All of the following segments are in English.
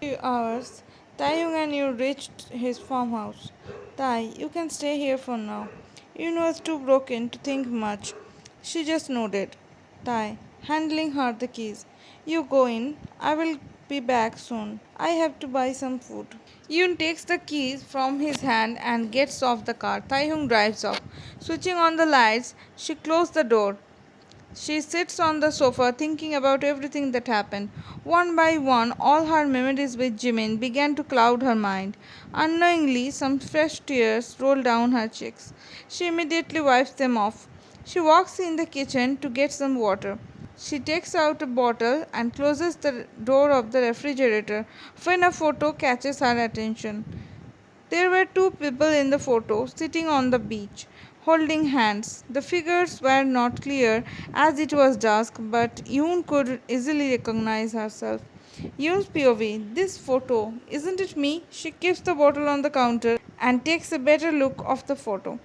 Few hours, Taehyung and you reached his farmhouse. Tai, you can stay here for now. Yun was too broken to think much. She just nodded. Tai, handing her the keys. You go in. I will be back soon. I have to buy some food. Yun takes the keys from his hand and gets off the car. Taehyung drives off. Switching on the lights, she closed the door. She sits on the sofa thinking about everything that happened. One by one, all her memories with Jimin began to cloud her mind. Unknowingly, some fresh tears rolled down her cheeks. She immediately wipes them off. She walks in the kitchen to get some water. She takes out a bottle and closes the door of the refrigerator when a photo catches her attention. There were two people in the photo sitting on the beach, holding hands. The figures were not clear as it was dusk, but Yoon could easily recognize herself. Yoon's POV, this photo, isn't it me? She keeps the bottle on the counter and takes a better look of the photo.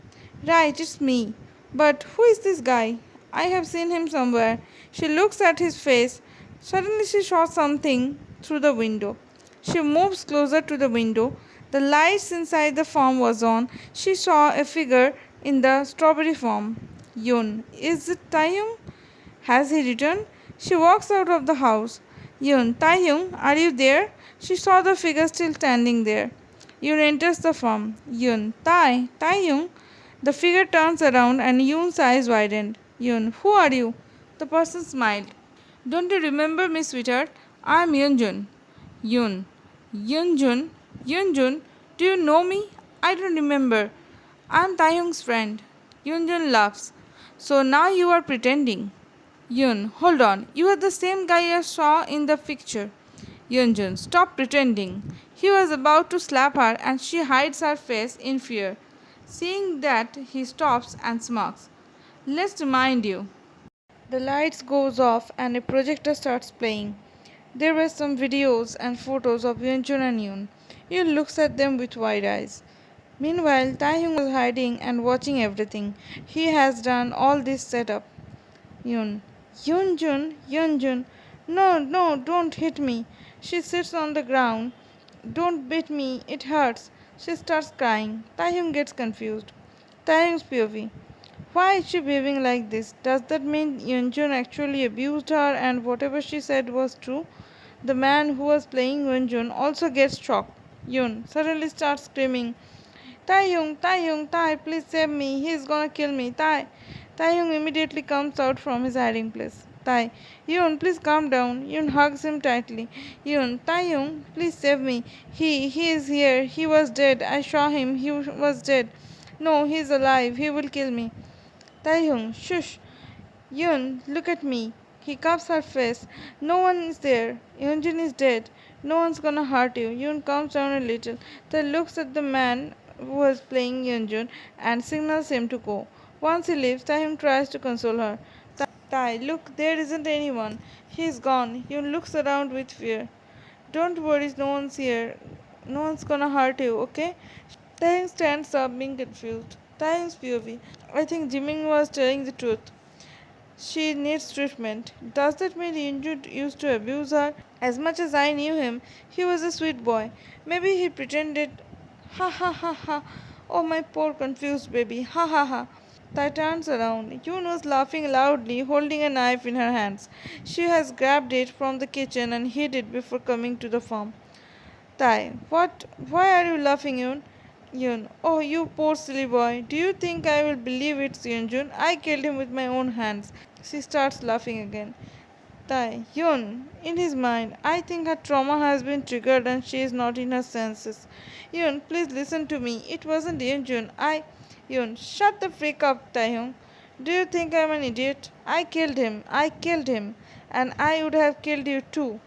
Right, it's me. But who is this guy? I have seen him somewhere. She looks at his face. Suddenly she saw something through the window. She moves closer to the window. The lights inside the farm was on. She saw a figure in the strawberry farm. Yun, is it Taehyung? Has he returned? She walks out of the house. Yun, Taehyung, are you there? She saw the figure still standing there. Yun enters the farm. Yun, Taehyung. The figure turns around and Yun's eyes widened. Yun, who are you? The person smiled. Don't you remember me, sweetheart? I am Yunjun. Yun. Yunjun? Yunjun? Do you know me? I don't remember. I am Taehyung's friend. Yunjun laughs. So now you are pretending. Yun, hold on. You are the same guy I saw in the picture. Yunjun, stop pretending. He was about to slap her and she hides her face in fear. Seeing that, he stops and smirks. Let's remind you. The lights goes off and a projector starts playing. There were some videos and photos of Yunjun and Yoon. Yoon looks at them with wide eyes. Meanwhile, Taehyung was hiding and watching everything. He has done all this setup. Yoon. Yunjun. No, no, don't hit me. She sits on the ground. Don't beat me, it hurts. She starts crying. Taehyung gets confused. Taehyung's POV. Why is she behaving like this? Does that mean Yunjun actually abused her and whatever she said was true? The man who was playing Yunjun also gets shocked. Yun suddenly starts screaming, Tai, please save me. He is gonna kill me. Taehyung immediately comes out from his hiding place. Tai, Yun, please calm down. Yun hugs him tightly. Yun, Taehyung, please save me. He is here. He was dead. I saw him. He was dead. No, he is alive. He will kill me. Taehyung, shush. Yun, look at me. He cups her face. No one is there. Yunjin is dead. No one's gonna hurt you. Yun calms down a little. Then looks at the man who was playing Yunjun and signals him to go. Once he leaves, Taehyung tries to console her. Tai, look, there isn't anyone. He's gone. Yun looks around with fear. Don't worry, no one's here. No one's gonna hurt you, okay? Taehyung stands up being confused. Taehyung's POV. I think Jimin was telling the truth. She needs treatment. Does that mean Yunju used to abuse her? As much as I knew him, he was a sweet boy. Maybe he pretended. Ha ha ha ha. Oh, my poor confused baby. Ha ha ha. Tai turns around. Yoon was laughing loudly, holding a knife in her hands. She has grabbed it from the kitchen and hid it before coming to the farm. Tai, what? Why are you laughing, Yoon? Yoon, oh, you poor silly boy. Do you think I will believe it's Yunjun? I killed him with my own hands. She starts laughing again. Tai, Yoon, in his mind, I think her trauma has been triggered and she is not in her senses. Yoon, please listen to me. It wasn't Yunjun. Yoon, shut the freak up, Taehyung. Do you think I'm an idiot? I killed him. And I would have killed you too.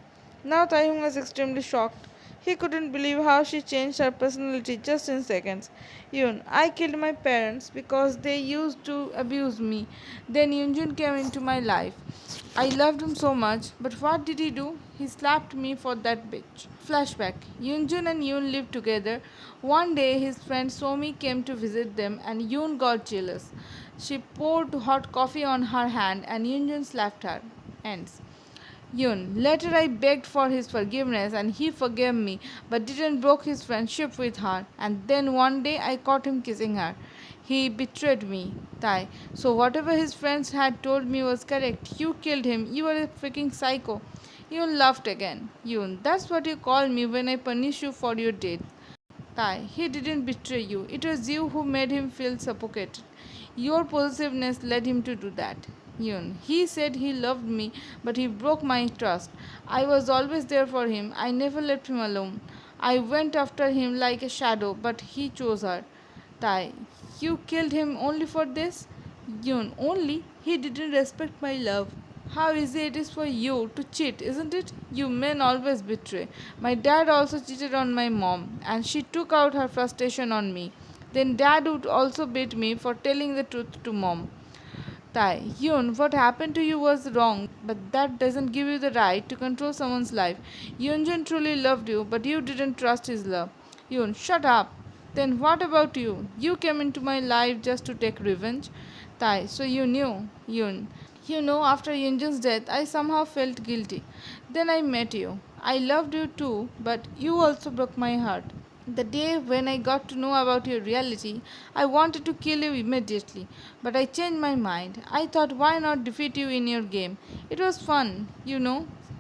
Now Taehyung was extremely shocked. He couldn't believe how she changed her personality just in seconds. Yoon, I killed my parents because they used to abuse me. Then Yunjun came into my life. I loved him so much, but what did he do? He slapped me for that bitch. Flashback. Yunjun and Yoon lived together. One day his friend Somi came to visit them and Yoon got jealous. She poured hot coffee on her hand and Yunjun slapped her. Ends. Yun. Later I begged for his forgiveness and he forgave me but didn't broke his friendship with her. And then one day I caught him kissing her. He betrayed me. Tai. So whatever his friends had told me was correct. You killed him. You are a freaking psycho. Yun laughed again. Yun, that's what you call me when I punish you for your deed. Tai, he didn't betray you. It was you who made him feel suffocated. Your possessiveness led him to do that. Yun, he said he loved me, but he broke my trust. I was always there for him. I never left him alone. I went after him like a shadow, but he chose her. Tai, you killed him only for this? Yun, only he didn't respect my love. How easy it is for you to cheat, isn't it? You men always betray. My dad also cheated on my mom, and she took out her frustration on me. Then dad would also beat me for telling the truth to mom. Tai, Yun, what happened to you was wrong, but that doesn't give you the right to control someone's life. Yunjun truly loved you, but you didn't trust his love. Yun, shut up. Then what about you? You came into my life just to take revenge. Tai, so you knew. Yun, you know, after Yunjun's death, I somehow felt guilty. Then I met you. I loved you too, but you also broke my heart. The day when I got to know about your reality, I wanted to kill you immediately, but I changed my mind. I thought, why not defeat you in your game? It was fun,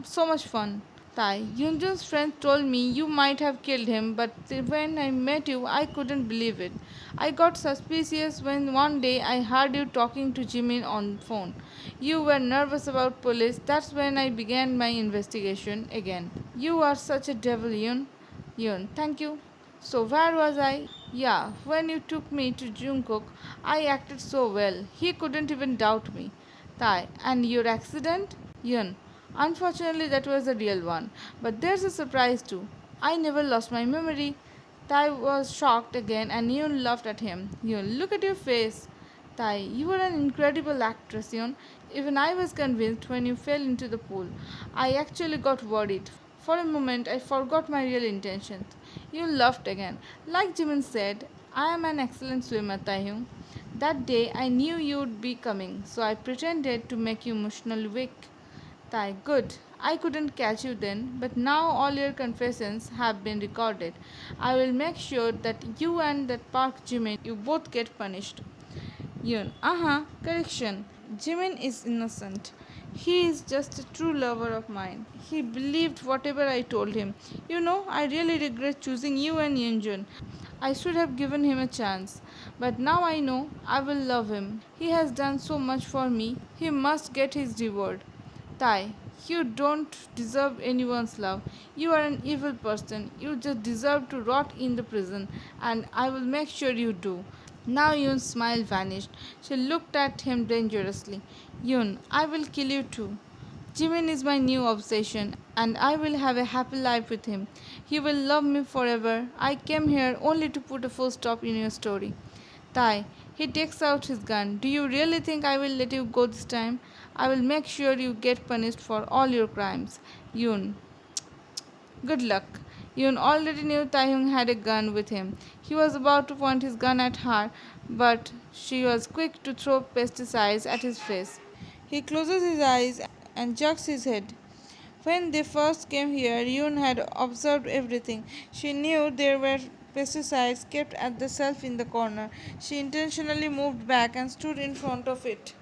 so much fun. Tai, Yunjun's friend told me you might have killed him, but when I met you, I couldn't believe it. I got suspicious when one day I heard you talking to Jimin on phone. You were nervous about police. That's when I began my investigation again. You are such a devil, Yun. Yun, thank you. So where was I? Yeah, when you took me to Jungkook, I acted so well. He couldn't even doubt me. Tai, and your accident? Yun. Unfortunately, that was a real one. But there's a surprise too. I never lost my memory. Tai was shocked again and Yun laughed at him. Yun, look at your face. Tai, you are an incredible actress, Yun. Even I was convinced when you fell into the pool. I actually got worried. For a moment, I forgot my real intentions. Yun laughed again. Like Jimin said, I am an excellent swimmer, Taehyung. That day, I knew you would be coming, so I pretended to make you emotionally weak. Tai, good. I couldn't catch you then, but now all your confessions have been recorded. I will make sure that you and that Park Jimin, you both get punished. Yun, correction. Jimin is innocent. He is just a true lover of mine. He believed whatever I told him. I really regret choosing you and Yunjun. I should have given him a chance. But now I know I will love him. He has done so much for me. He must get his reward. Tai, you don't deserve anyone's love. You are an evil person. You just deserve to rot in the prison, and I will make sure you do. Now Yun's smile vanished. She looked at him dangerously. Yun, I will kill you too. Jimin is my new obsession, and I will have a happy life with him. He will love me forever. I came here only to put a full stop in your story. Tai, he takes out his gun. Do you really think I will let you go this time? I will make sure you get punished for all your crimes. Yun, good luck. Yun already knew Taehyung had a gun with him. He was about to point his gun at her, but she was quick to throw pesticides at his face. He closes his eyes and jerks his head. When they first came here, Yoon had observed everything. She knew there were pesticides kept at the shelf in the corner. She intentionally moved back and stood in front of it.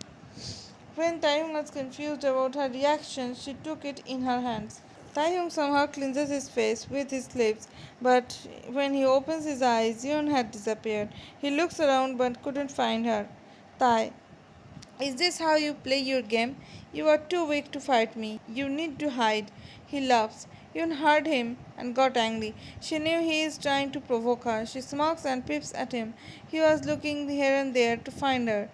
When Taehyung was confused about her reaction, she took it in her hands. Taehyung somehow cleanses his face with his lips, but when he opens his eyes, Yoon had disappeared. He looks around but couldn't find her. Tai, is this how you play your game? You are too weak to fight me. You need to hide. He laughs. Yun heard him and got angry. She knew he is trying to provoke her. She smirks and peeps at him. He was looking here and there to find her.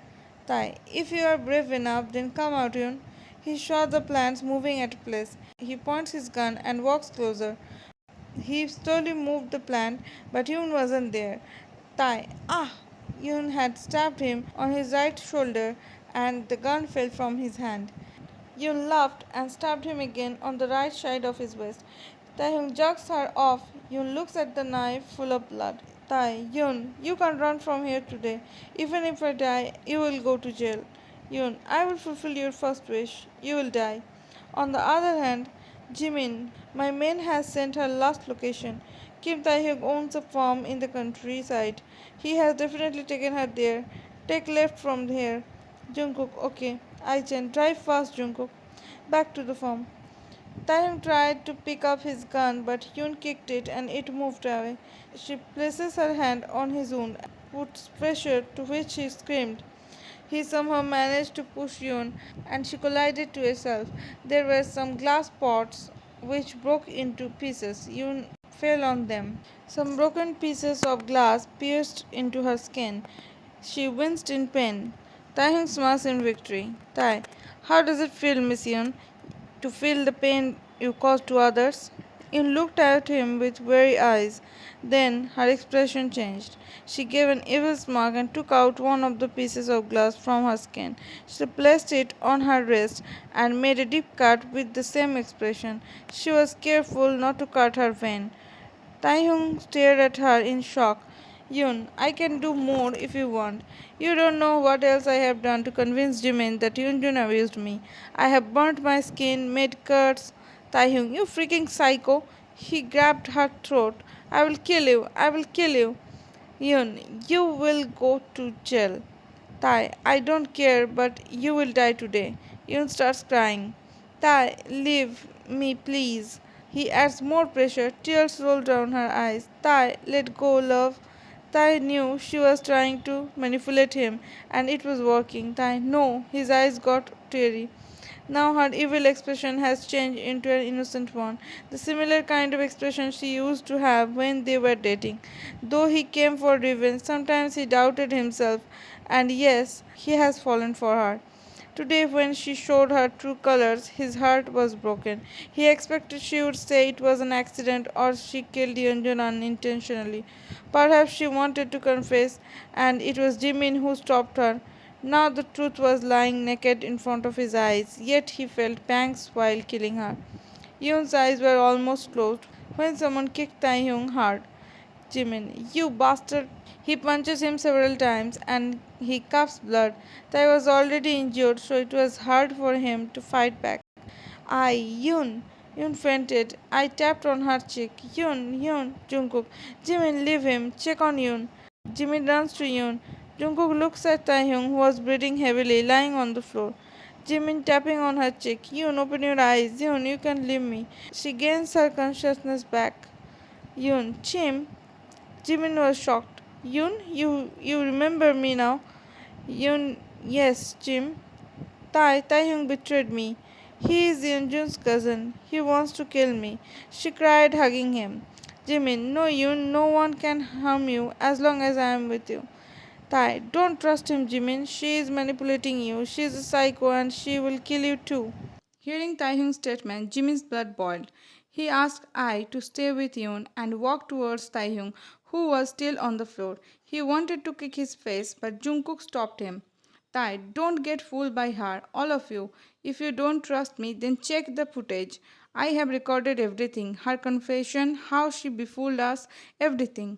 Tai, if you are brave enough, then come out, Yun. He saw the plants moving at a place. He points his gun and walks closer. He slowly moved the plant, but Yun wasn't there. Tai, ah! Yun had stabbed him on his right shoulder and the gun fell from his hand. Yun laughed and stabbed him again on the right side of his waist. Taehyung jerks her off. Yun looks at the knife full of blood. Tai, Yun, you can't run from here today. Even if I die, you will go to jail. Yun, I will fulfill your first wish. You will die. On the other hand, Jimin, my man, has sent her last location. Kim Taehyung owns a farm in the countryside. He has definitely taken her there. Take left from here. Jungkook, okay. Aichen, drive fast, Jungkook. Back to the farm. Taehyung tried to pick up his gun, but Hyun kicked it and it moved away. She places her hand on his wound and puts pressure, to which he screamed. He somehow managed to push Yun, and she collided to herself. There were some glass pots which broke into pieces. Yun fell on them. Some broken pieces of glass pierced into her skin. She winced in pain. Taehyung smiles in victory. Tai, how does it feel, Miss Yun, to feel the pain you caused to others? Yun looked at him with weary eyes. Then her expression changed. She gave an evil smirk and took out one of the pieces of glass from her skin. She placed it on her wrist and made a deep cut with the same expression. She was careful not to cut her vein. Taehyung stared at her in shock. Yun, I can do more if you want. You don't know what else I have done to convince Jimin that Yunjun abused me. I have burnt my skin, made cuts. Taehyung, you freaking psycho. He grabbed her throat. I will kill you. I will kill you. Yun, you will go to jail. Tai, I don't care, but you will die today. Yun starts crying. Tai, leave me, please. He adds more pressure. Tears roll down her eyes. Tai, let go, love. Tai knew she was trying to manipulate him, and it was working. Tai, no. His eyes got teary. Now her evil expression has changed into an innocent one, the similar kind of expression she used to have when they were dating. Though he came for revenge, sometimes he doubted himself, and yes, he has fallen for her. Today, when she showed her true colors, his heart was broken. He expected she would say it was an accident or she killed Yunjun unintentionally. Perhaps she wanted to confess, and it was Jimin who stopped her. Now the truth was lying naked in front of his eyes, yet he felt pangs while killing her. Yoon's eyes were almost closed when someone kicked Taehyung hard. Jimin, you bastard! He punches him several times and he coughs blood. Tai was already injured, so it was hard for him to fight back. Yun! Yun fainted. I tapped on her cheek. Yun, Jungkook. Jimin, leave him. Check on Yun. Jimin runs to Yun. Jungkook looks at Taehyung, who was breathing heavily, lying on the floor. Jimin tapping on her cheek. Yun, open your eyes. Yun, you can leave me. She gains her consciousness back. Yun, Chim. Jimin was shocked. Yun, you remember me now? Yun, yes, Jim. Taehyung betrayed me. He is Yunjun's cousin. He wants to kill me. She cried, hugging him. Jimin, no Yun, no one can harm you as long as I am with you. Tai, don't trust him, Jimin. She is manipulating you. She is a psycho and she will kill you too. Hearing Taehyung's statement, Jimin's blood boiled. He asked Ai to stay with Yoon and walked towards Taehyung, who was still on the floor. He wanted to kick his face, but Jungkook stopped him. Tai, don't get fooled by her, all of you. If you don't trust me, then check the footage. I have recorded everything. Her confession, how she befooled us, everything.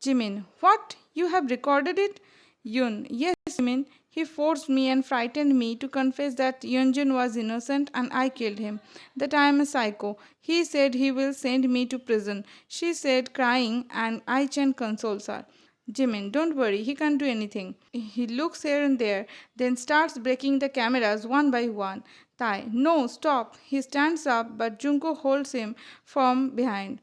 Jimin, what? You have recorded it? Yun, yes, Jimin. He forced me and frightened me to confess that Yunjun was innocent and I killed him, that I am a psycho. He said he will send me to prison. She said, crying, and I-chan consoles her. Jimin, don't worry, he can't do anything. He looks here and there, then starts breaking the cameras one by one. Tai, no, stop. He stands up, but Junko holds him from behind.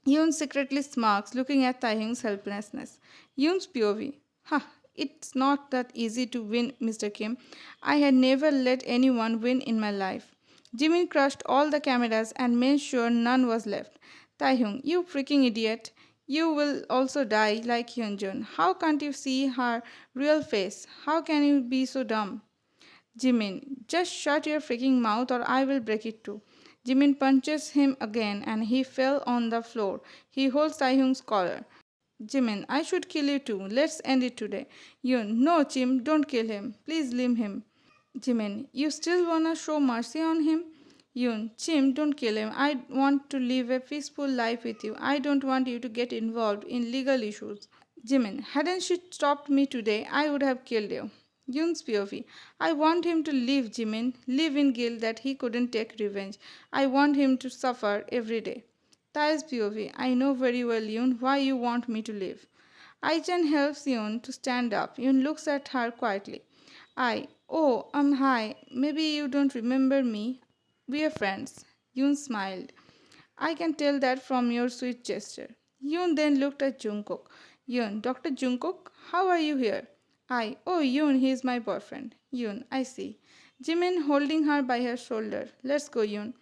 Yoon secretly smirks, looking at Taehyung's helplessness. Yoon's POV. Ha, it's not that easy to win, Mr. Kim. I had never let anyone win in my life. Jimin crushed all the cameras and made sure none was left. Taehyung, you freaking idiot. You will also die like Hyunjun. How can't you see her real face? How can you be so dumb? Jimin, just shut your freaking mouth or I will break it too. Jimin punches him again and he fell on the floor. He holds Taehyung's collar. Jimin, I should kill you too. Let's end it today. Yoon, no, Jim, don't kill him. Please leave him. Jimin, you still wanna show mercy on him? Yoon, Jim, don't kill him. I want to live a peaceful life with you. I don't want you to get involved in legal issues. Jimin, hadn't she stopped me today, I would have killed you. Yoon's POV. I want him to leave Jimin, live in guilt that he couldn't take revenge. I want him to suffer every day. Tae's POV. I know very well, Yoon, why you want me to leave. Aichan helps Yoon to stand up. Yoon looks at her quietly. Hi. Maybe you don't remember me. We are friends. Yoon smiled. I can tell that from your sweet gesture. Yoon then looked at Jungkook. Yoon, Dr. Jungkook, how are you here? Yoon, he is my boyfriend. Yoon, I see. Jimin holding her by her shoulder. Let's go, Yoon.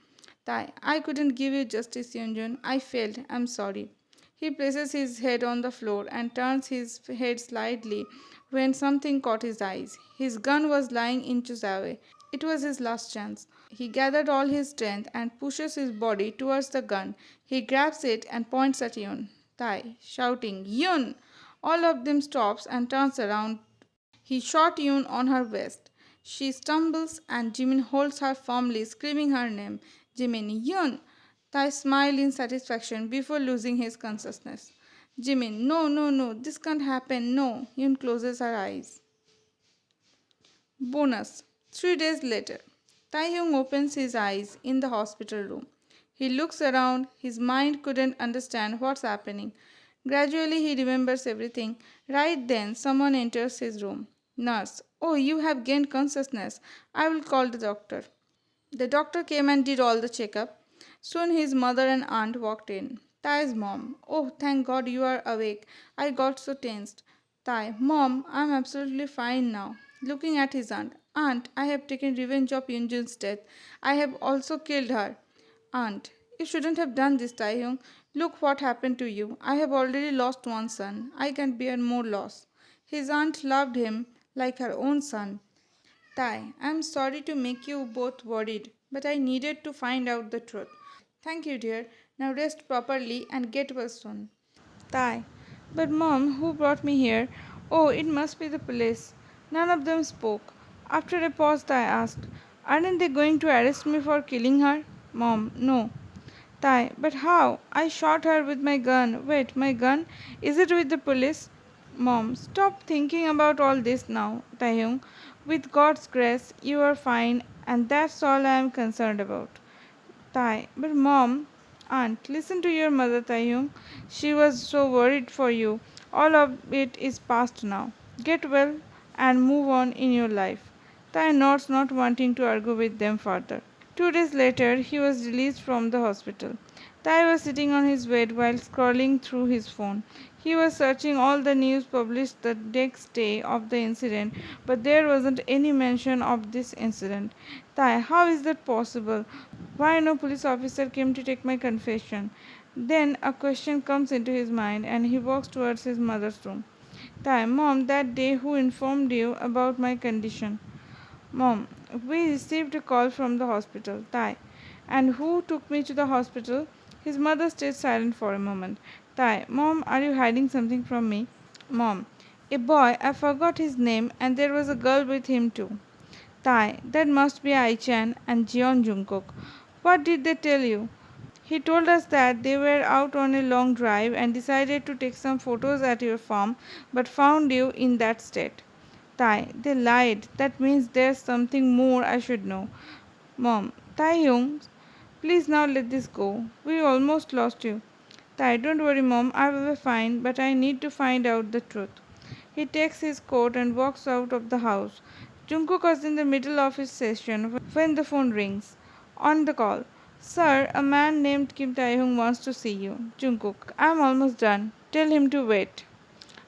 I couldn't give you justice, Yoon. I failed. I'm sorry. He places his head on the floor and turns his head slightly when something caught his eyes. His gun was lying inches away. It was his last chance. He gathered all his strength and pushes his body towards the gun. He grabs it and points at Yun. Shouting, Yun! All of them stops and turns around. He shot Yun on her waist. She stumbles and Jimin holds her firmly, screaming her name. Jimin, Yun! Tai smiled in satisfaction before losing his consciousness. Jimin, no, this can't happen, no. Yun closes her eyes. Bonus. 3 days later, Taehyung opens his eyes in the hospital room. He looks around, his mind couldn't understand what's happening. Gradually, he remembers everything. Right then, someone enters his room. Nurse, oh, you have gained consciousness. I will call the doctor. The doctor came and did all the checkup. Soon his mother and aunt walked in. Tai's mom. Oh, thank God you are awake. I got so tensed. Tai. Mom, I'm absolutely fine now. Looking at his aunt. Aunt, I have taken revenge of Yunjun's death. I have also killed her. Aunt, you shouldn't have done this, Taehyung. Look what happened to you. I have already lost one son. I can bear more loss. His aunt loved him like her own son. I'm sorry to make you both worried, but I needed to find out the truth. Thank you, dear. Now rest properly and get well soon. Tai, but mom, who brought me here? Oh, it must be the police. None of them spoke. After a pause, Tai asked, aren't they going to arrest me for killing her? Mom, no. But how? I shot her with my gun. Wait, my gun? Is it with the police? Mom, stop thinking about all this now, Taehyung. With God's grace, you are fine, and that's all I am concerned about. But mom, aunt, listen to your mother, Taehyung. She was so worried for you. All of it is past now. Get well and move on in your life. Tai nods, not wanting to argue with them further. 2 days later, he was released from the hospital. Tai was sitting on his bed while scrolling through his phone. He was searching all the news published the next day of the incident, but there wasn't any mention of this incident. Tai, how is that possible? Why no police officer came to take my confession? Then a question comes into his mind and he walks towards his mother's room. Tai, Mom, that day who informed you about my condition? Mom, we received a call from the hospital. Tai, and who took me to the hospital? His mother stayed silent for a moment. Tai, Mom, are you hiding something from me? Mom, a boy, I forgot his name, and there was a girl with him too. Tai, that must be Aichan and Jeon Jungkook. What did they tell you? He told us that they were out on a long drive and decided to take some photos at your farm, but found you in that state. They lied. That means there's something more I should know. Mom, Taehyung, please now let this go. We almost lost you. Don't worry, Mom. I will be fine, but I need to find out the truth. He takes his coat and walks out of the house. Jungkook was in the middle of his session when the phone rings. On the call. Sir, a man named Kim Taehyung wants to see you. Jungkook, I'm almost done. Tell him to wait.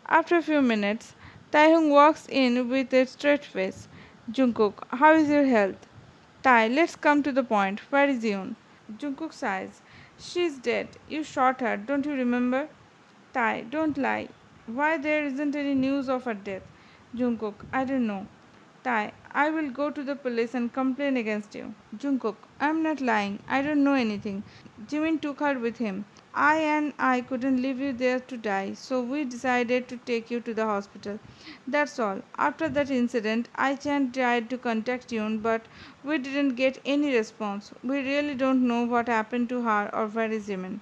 After a few minutes, Taehyung walks in with a straight face. Jungkook, how is your health? Let's come to the point. Where is Yoon? Jungkook sighs. She's dead. You shot her, don't you remember? Don't lie. Why there isn't any news of her death? Jungkook, I don't know. I will go to the police and complain against you. Jungkook, I'm not lying. I don't know anything. Jimin took her with him. I couldn't leave you there to die, so we decided to take you to the hospital. That's all. After that incident, I tried to contact you, but we didn't get any response. We really don't know what happened to her or where is Jimin.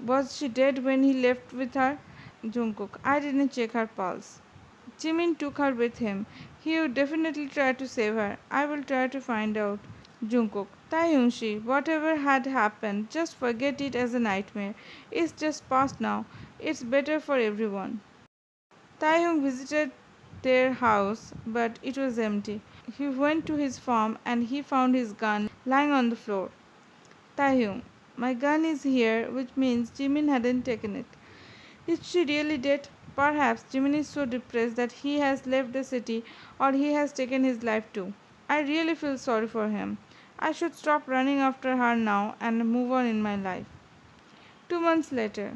Was she dead when he left with her? Jungkook, I didn't check her pulse. Jimin took her with him. He would definitely try to save her. I will try to find out. Jungkook, Taehyung, whatever had happened, just forget it as a nightmare. It's just past now. It's better for everyone. Taehyung visited their house, but it was empty. He went to his farm and he found his gun lying on the floor. Taehyung, my gun is here, which means Jimin hadn't taken it. Is she really dead? Perhaps Jimin is so depressed that he has left the city or he has taken his life too. I really feel sorry for him. I should stop running after her now and move on in my life. 2 months later,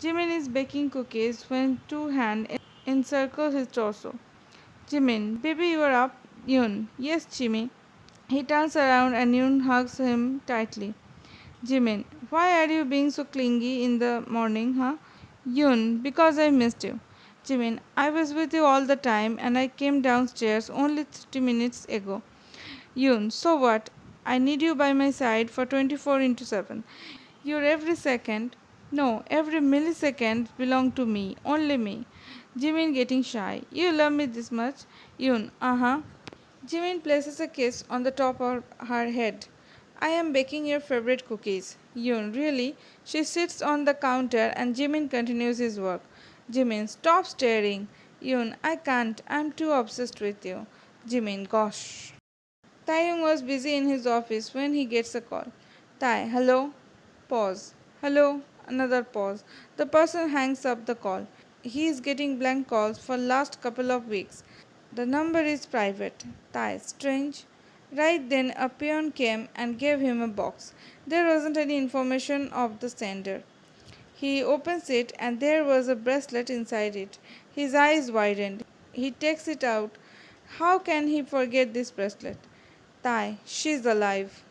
Jimin is baking cookies when two hands encircle his torso. Jimin, baby, you are up. Yoon, yes, Jimmy. He turns around and Yoon hugs him tightly. Jimin, why are you being so clingy in the morning, huh? Yoon, because I missed you. Jimin, I was with you all the time and I came downstairs only 30 minutes ago. Yoon, so what? I need you by my side for 24 into 7. Your every second, no, every millisecond belong to me, only me. Jimin getting shy. You love me this much? Yoon, uh-huh. Jimin places a kiss on the top of her head. I am baking your favorite cookies. Yoon, really? She sits on the counter and Jimin continues his work. Jimin, stop staring. Yoon, I can't. I'm too obsessed with you. Jimin, gosh. Taeyong was busy in his office when he gets a call. Tai, hello? Pause. Hello? Another pause. The person hangs up the call. He is getting blank calls for last couple of weeks. The number is private. Tai, strange. Right then a peon came and gave him a box. There wasn't any information of the sender. He opens it and there was a bracelet inside it. His eyes widened. He takes it out. How can he forget this bracelet? Tai, she's alive.